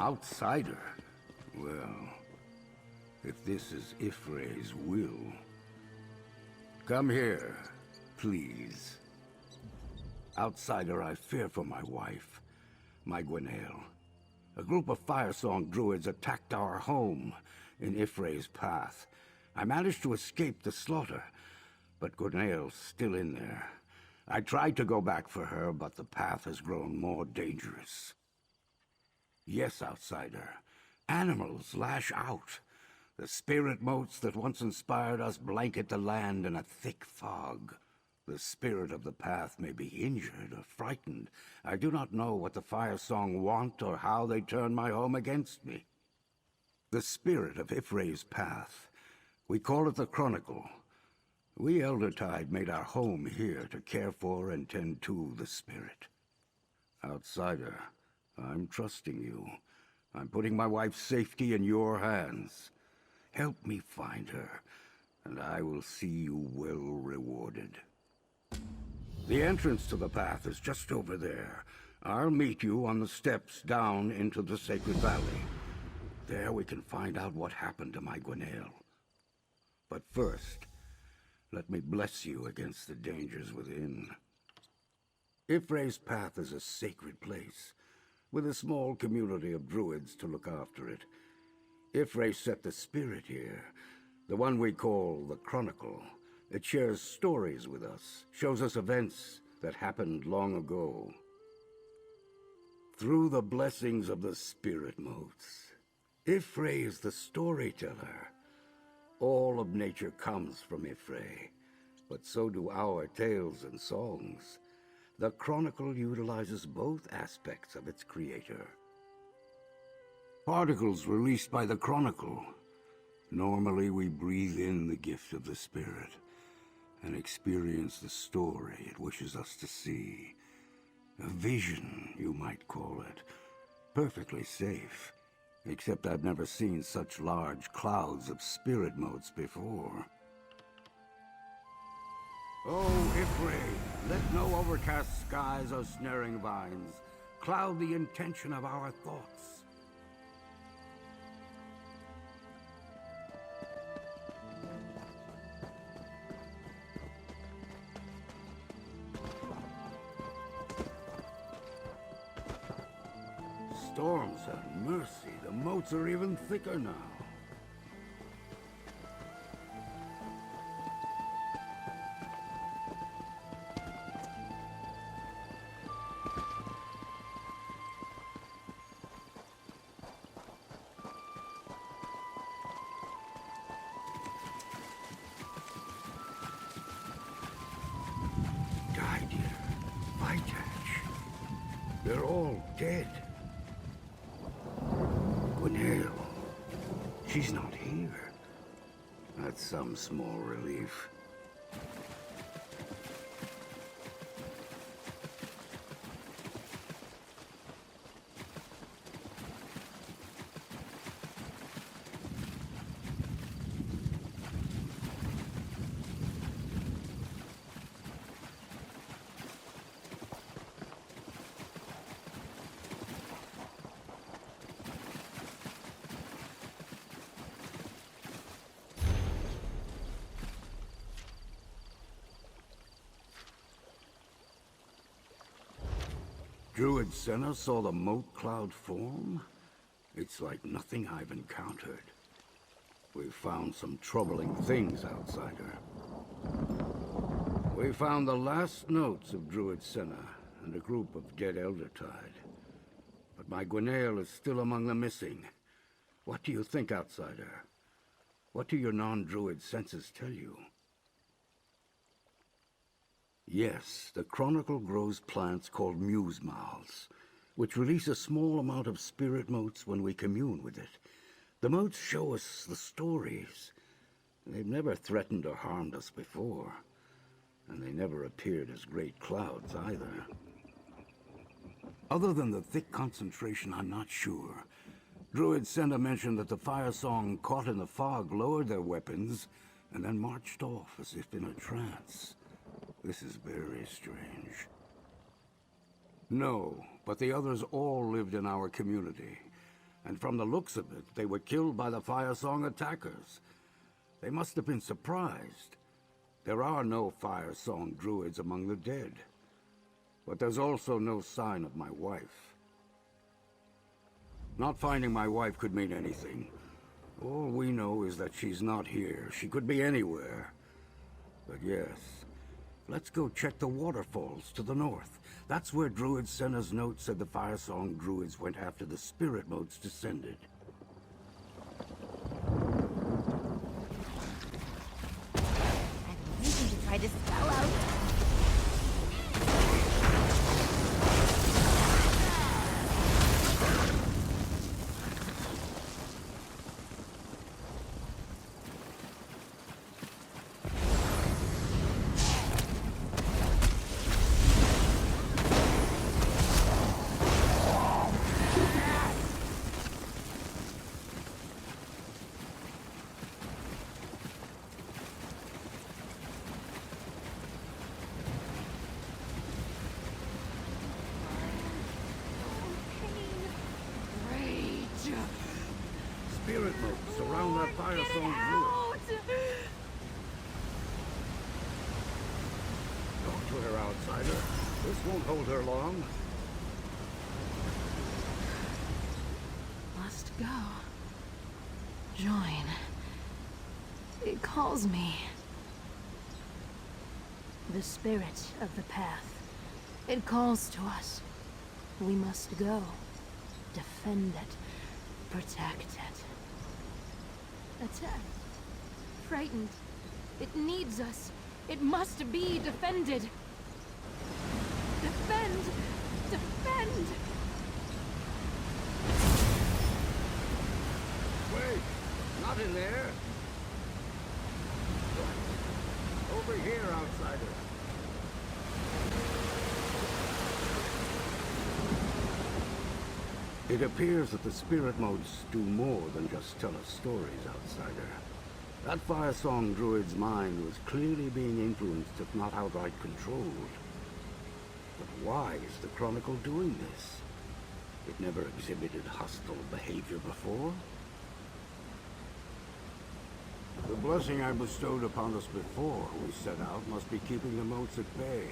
outsider? Well, if this is Ifre's will... Come here, please. Outsider, I fear for my wife, my Gwenaël. A group of Firesong druids attacked our home in Ifre's path. I managed to escape the slaughter, but Gwenaël's still in there. I tried to go back for her, but the path has grown more dangerous. Yes, outsider. Animals lash out. The spirit motes that once inspired us blanket the land in a thick fog. The spirit of the path may be injured or frightened. I do not know what the Firesong want or how they turn my home against me. The spirit of Ifre's path. We call it the Chronicle. We Eldertide made our home here to care for and tend to the spirit. Outsider, I'm trusting you. I'm putting my wife's safety in your hands. Help me find her, and I will see you well rewarded. The entrance to the path is just over there. I'll meet you on the steps down into the Sacred Valley. There we can find out what happened to my Gwenaël. But first, let me bless you against the dangers within. Ifre's path is a sacred place, with a small community of druids to look after it. Ifre set the spirit here, the one we call the Chronicle. It shares stories with us, shows us events that happened long ago. Through the blessings of the spirit motes, Ifre is the storyteller. All of nature comes from Ifre, but so do our tales and songs. The Chronicle utilizes both aspects of its creator. Particles released by the Chronicle. Normally we breathe in the gift of the spirit and experience the story it wishes us to see. A vision, you might call it. Perfectly safe. Except I've never seen such large clouds of spirit motes before. Oh, Ifre, let no overcast skies or snaring vines cloud the intention of our thoughts. Storms have mercy. The motes are even thicker now. Died here. Vitach. They're all dead. Gwenaël. She's not here. That's some small relief. Druid Senna saw the mote cloud form? It's like nothing I've encountered. We've found some troubling things, outsider. We found the last notes of Druid Senna and a group of dead Eldertide. But my Gwenaël is still among the missing. What do you think, outsider? What do your non-Druid senses tell you? Yes, the Chronicle grows plants called muse-mouths, which release a small amount of spirit motes when we commune with it. The motes show us the stories. They've never threatened or harmed us before, and they never appeared as great clouds either. Other than the thick concentration, I'm not sure. Druid Senna mentioned that the Firesong caught in the fog lowered their weapons and then marched off as if in a trance. This is very strange. No, but the others all lived in our community, And from the looks of it, they were killed by the Firesong attackers. They must have been surprised. There are no Firesong druids among the dead. But there's also no sign of my wife. Not finding my wife could mean anything. All we know is that she's not here. She could be anywhere. But yes, let's go check the waterfalls to the north. That's where Druid Senna's note said the Firesong druids went after the spirit motes descended. I've been waiting to try this spell out. Spirit motes surround that Firesong druid. Don't put her, outsider. This won't hold her long. Must go. Join. It calls me. The spirit of the path. It calls to us. We must go. Defend it. Protect it. Attacked. Frightened. It needs us. It must be defended. Defend! Defend! Wait! Not in there! Over here, outsider. It appears that the spirit motes do more than just tell us stories, outsider. That Firesong druid's mind was clearly being influenced, if not outright controlled. But why is the Chronicle doing this? It never exhibited hostile behavior before. The blessing I bestowed upon us before we set out must be keeping the motes at bay.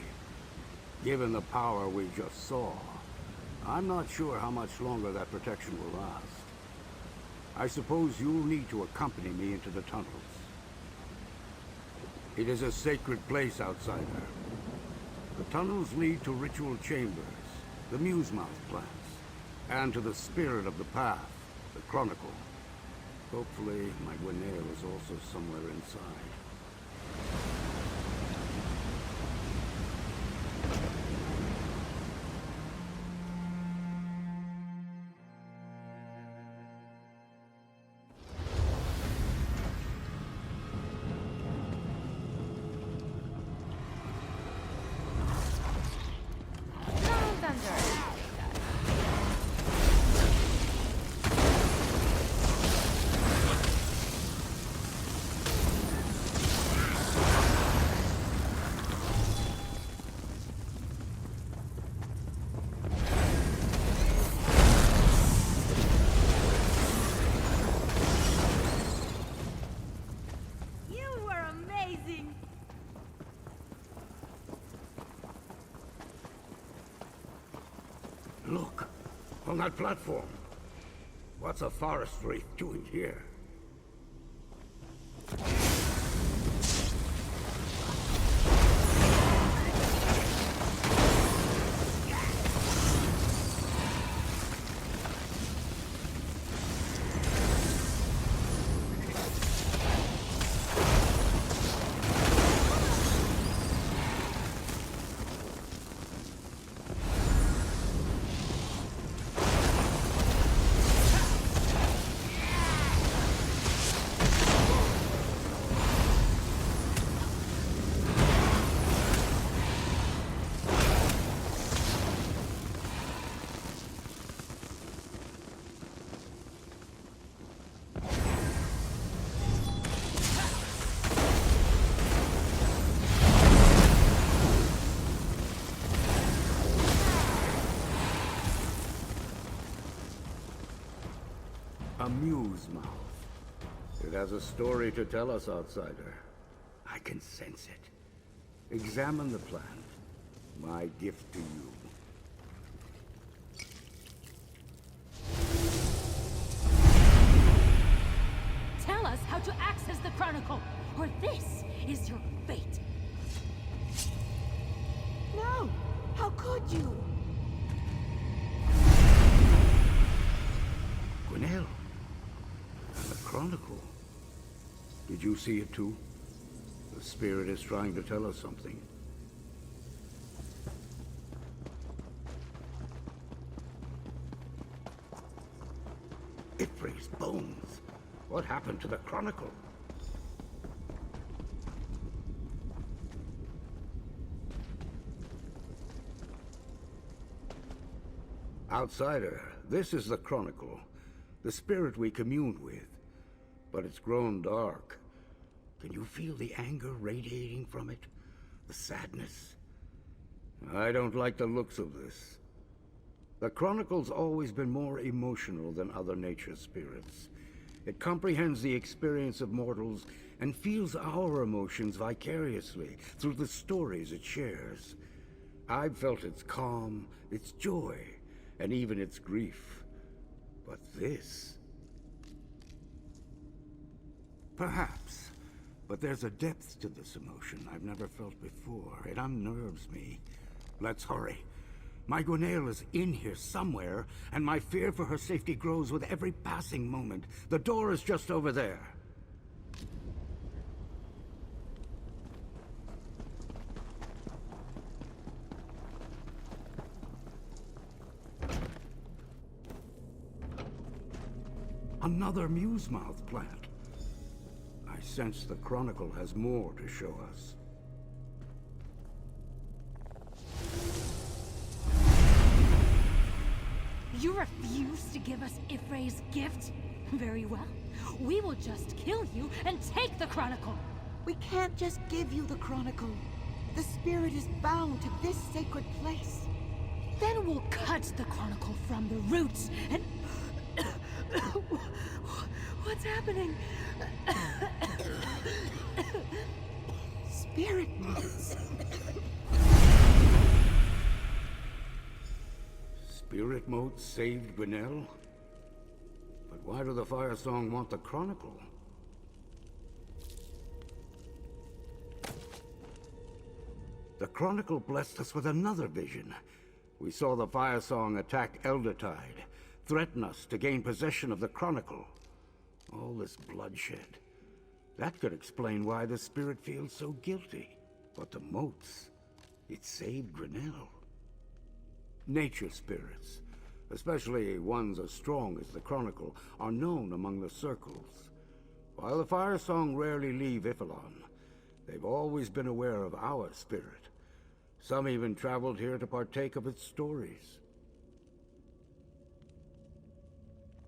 Given the power we just saw, I'm not sure how much longer that protection will last. I suppose you'll need to accompany me into the tunnels. It is a sacred place, outsider. The tunnels lead to ritual chambers, the Musemouth plants, and to the spirit of the path, the Chronicle. Hopefully, my Gwenail is also somewhere inside. Look, on that platform. What's a forest wraith doing here? Muse Mouth. It has a story to tell us, outsider. I can sense it. Examine the plant. My gift to you. Tell us how to access the Chronicle, or this is your fate. No! How could you? Gwinnell. And the Chronicle. Did you see it too? The spirit is trying to tell us something. Ifray's bones. What happened to the Chronicle? Outsider, this is the Chronicle. The spirit we communed with. But it's grown dark. Can you feel the anger radiating from it? The sadness? I don't like the looks of this. The Chronicle's always been more emotional than other nature spirits. It comprehends the experience of mortals and feels our emotions vicariously through the stories it shares. I've felt its calm, its joy, and even its grief. But this... Perhaps. But there's a depth to this emotion I've never felt before. It unnerves me. Let's hurry. My Gwinnell is in here somewhere, and my fear for her safety grows with every passing moment. The door is just over there. Another Musemouth plant. I sense the Chronicle has more to show us. You refuse to give us Ifray's gift? Very well. We will just kill you and take the Chronicle. We can't just give you the Chronicle. The spirit is bound to this sacred place. Then we'll cut the Chronicle from the roots and... What's happening? Spirit motes. Spirit motes saved Gwinnell? But why do the Firesong want the Chronicle? The Chronicle blessed us with another vision. We saw the Firesong attack Eldertide, threaten us to gain possession of the Chronicle. All this bloodshed. That could explain why the spirit feels so guilty. But the motes, it saved Gwinnell. Nature spirits, especially ones as strong as the Chronicle, are known among the circles. While the Firesong rarely leave Ifalon, they've always been aware of our spirit. Some even traveled here to partake of its stories.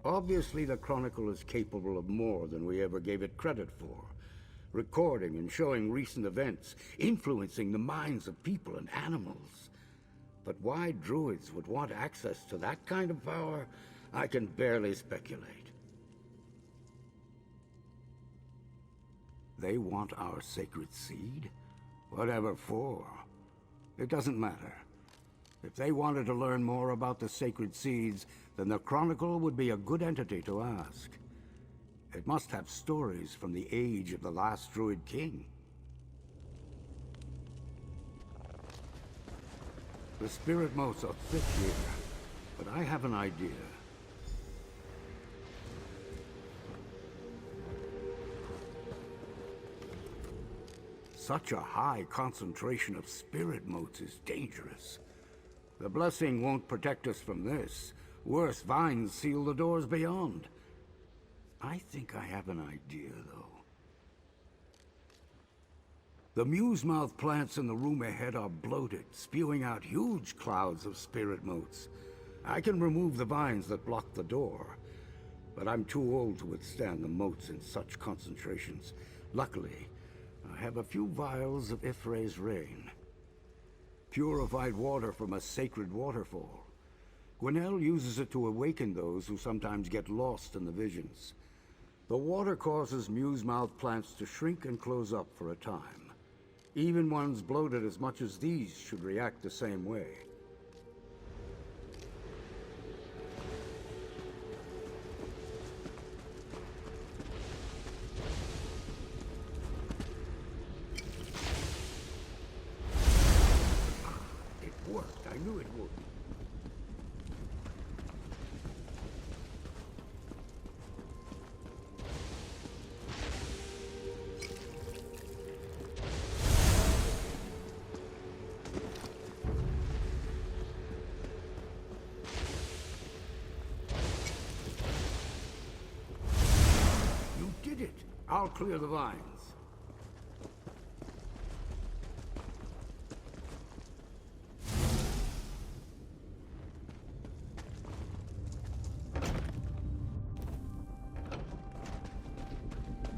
Obviously, the Chronicle is capable of more than we ever gave it credit for. Recording and showing recent events, influencing the minds of people and animals. But why druids would want access to that kind of power, I can barely speculate. They want our sacred seed? Whatever for. It doesn't matter. If they wanted to learn more about the sacred seeds, then the Chronicle would be a good entity to ask. It must have stories from the age of the last Druid King. The spirit motes are thick here, but I have an idea. Such a high concentration of spirit motes is dangerous. The blessing won't protect us from this. Worse, vines seal the doors beyond. I think I have an idea, though. The Musemouth plants in the room ahead are bloated, spewing out huge clouds of spirit motes. I can remove the vines that block the door, but I'm too old to withstand the motes in such concentrations. Luckily, I have a few vials of Ifray's rain. Purified water from a sacred waterfall. Gwinnell uses it to awaken those who sometimes get lost in the visions. The water causes muse-mouth plants to shrink and close up for a time. Even ones bloated as much as these should react the same way. It worked. I knew it would. I'll clear the vines.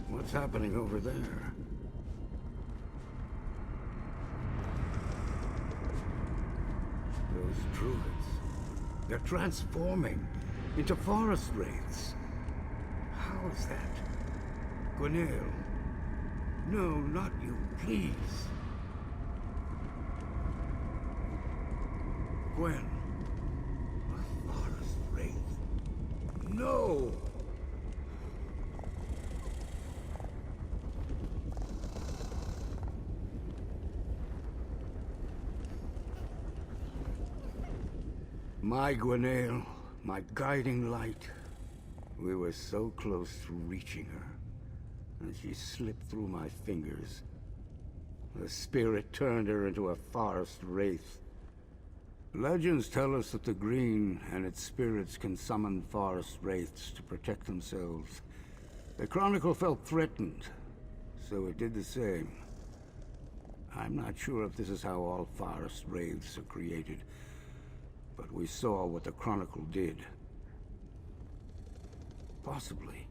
What's happening over there? Those druids. They're transforming into forest wraiths. How is that? Gwinnell. No, not you, please. Gwen. A forest wraith. No! My Gwinnell, my guiding light. We were so close to reaching her. And she slipped through my fingers. The spirit turned her into a forest wraith. Legends tell us that the Green and its spirits can summon forest wraiths to protect themselves. The Chronicle felt threatened, so it did the same. I'm not sure if this is how all forest wraiths are created, but we saw what the Chronicle did. Possibly.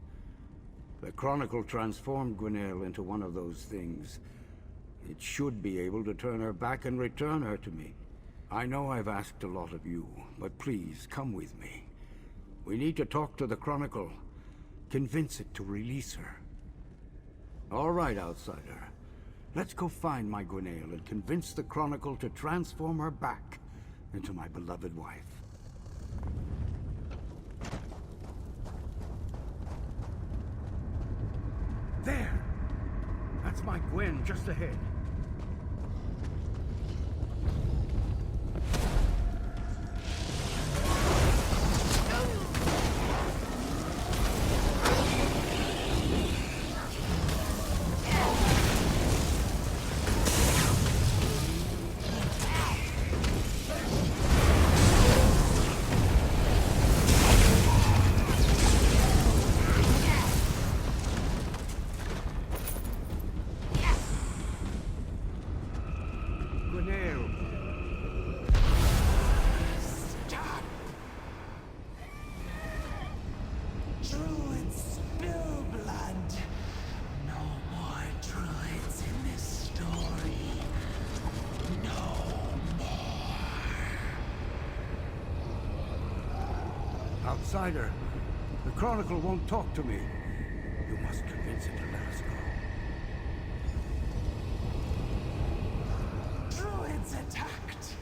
The Chronicle transformed Gwinnell into one of those things. It should be able to turn her back and return her to me. I know I've asked a lot of you, but please, come with me. We need to talk to the Chronicle. Convince it to release her. All right, outsider. Let's go find my Gwinnell and convince the Chronicle to transform her back into my beloved wife. There! That's my Gwen just ahead. Outsider, the Chronicle won't talk to me. You must convince it to let us go. Druids attacked!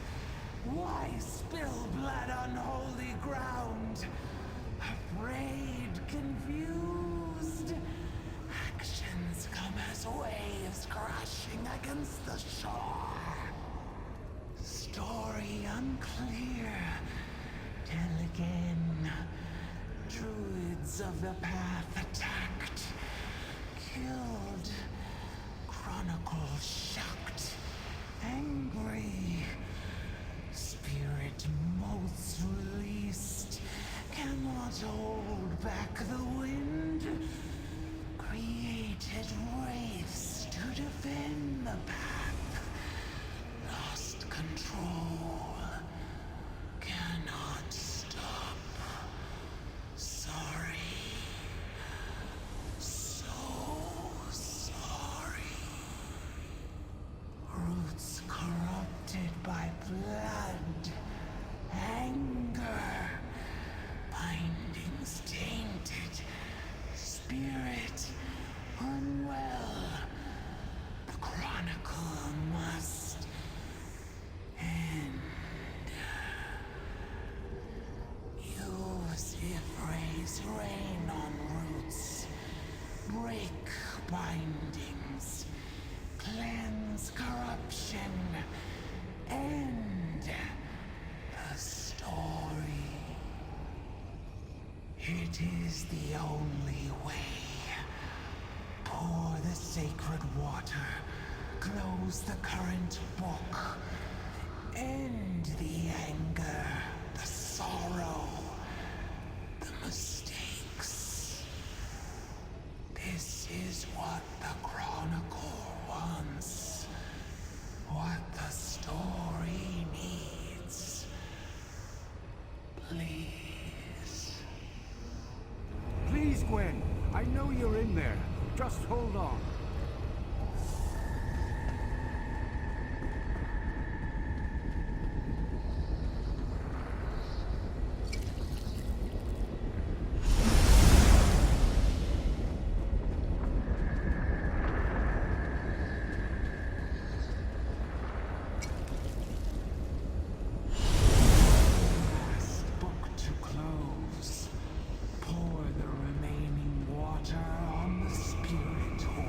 Why spill blood on holy ground? Afraid, confused. Actions come as waves crashing against the shore. Story unclear. Tell again. Druids of the path attacked. Killed. Chronicle shocked. Angry. Spirit most released. Cannot hold back the wind. Created wraiths to defend the path. Lost control. Cannot stop. Sorry. So sorry. Roots corrupted by blood. Anger. It is the only way. Pour the sacred water. Close the current book. End the anger, the sorrow, the mistakes. This is what the Chronicle wants. What the story needs. Please. Please, Gwen. I know you're in there. Just hold on. Last book to close. Pour the remaining water on the spirit orb.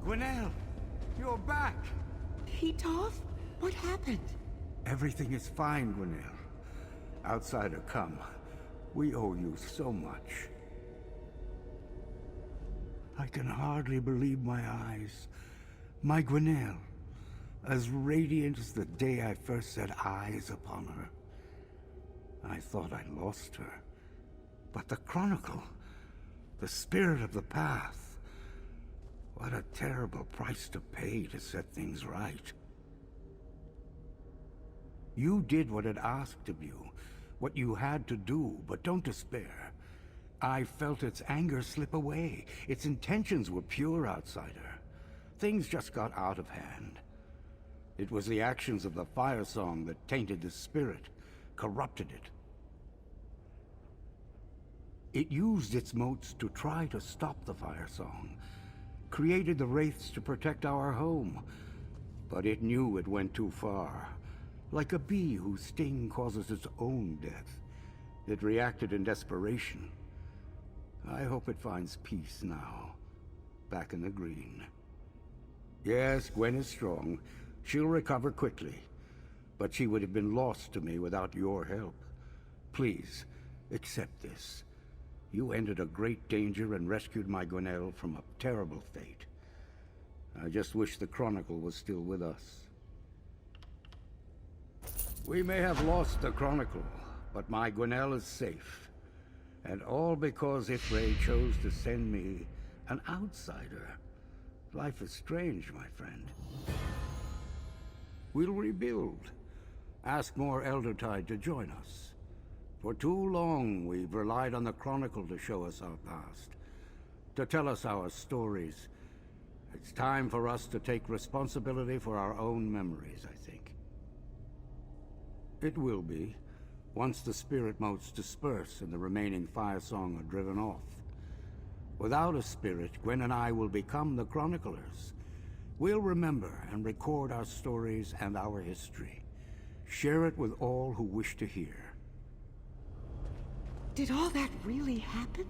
Gwenelle, you're back. Petov? What happened? Everything is fine, Gwenelle. Outsider, come. We owe you so much. I can hardly believe my eyes. My Gwenelle, as radiant as the day I first set eyes upon her. I thought I lost her. But the Chronicle, the spirit of the path, what a terrible price to pay to set things right. You did what it asked of you, what you had to do, but don't despair. I felt its anger slip away. Its intentions were pure, outsider. Things just got out of hand. It was the actions of the Firesong that tainted the spirit, corrupted it. It used its motes to try to stop the Firesong, created the Wraiths to protect our home, but it knew it went too far. Like a bee whose sting causes its own death. It reacted in desperation. I hope it finds peace now, back in the green. Yes, Gwen is strong. She'll recover quickly. But she would have been lost to me without your help. Please, accept this. You ended a great danger and rescued my Gwenelle from a terrible fate. I just wish the Chronicle was still with us. We may have lost the Chronicle, but my Gwenelle is safe. And all because Ifray chose to send me an outsider. Life is strange, my friend. We'll rebuild. Ask more Eldertide to join us. For too long, we've relied on the Chronicle to show us our past, to tell us our stories. It's time for us to take responsibility for our own memories, I think. It will be, once the spirit motes disperse and the remaining Firesong are driven off. Without a spirit, Gwen and I will become the Chroniclers. We'll remember and record our stories and our history. Share it with all who wish to hear. Did all that really happen?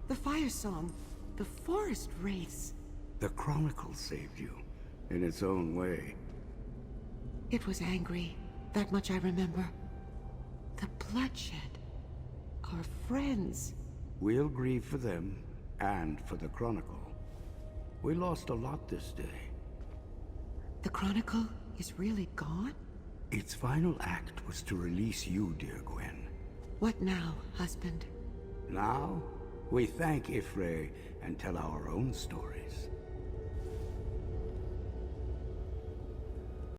The Firesong, the forest wraiths. The Chronicle saved you, in its own way. It was angry. That much I remember. The bloodshed. Our friends. We'll grieve for them, and for the Chronicle. We lost a lot this day. The Chronicle is really gone? Its final act was to release you, dear Gwen. What now, husband? Now, we thank Ifray and tell our own stories.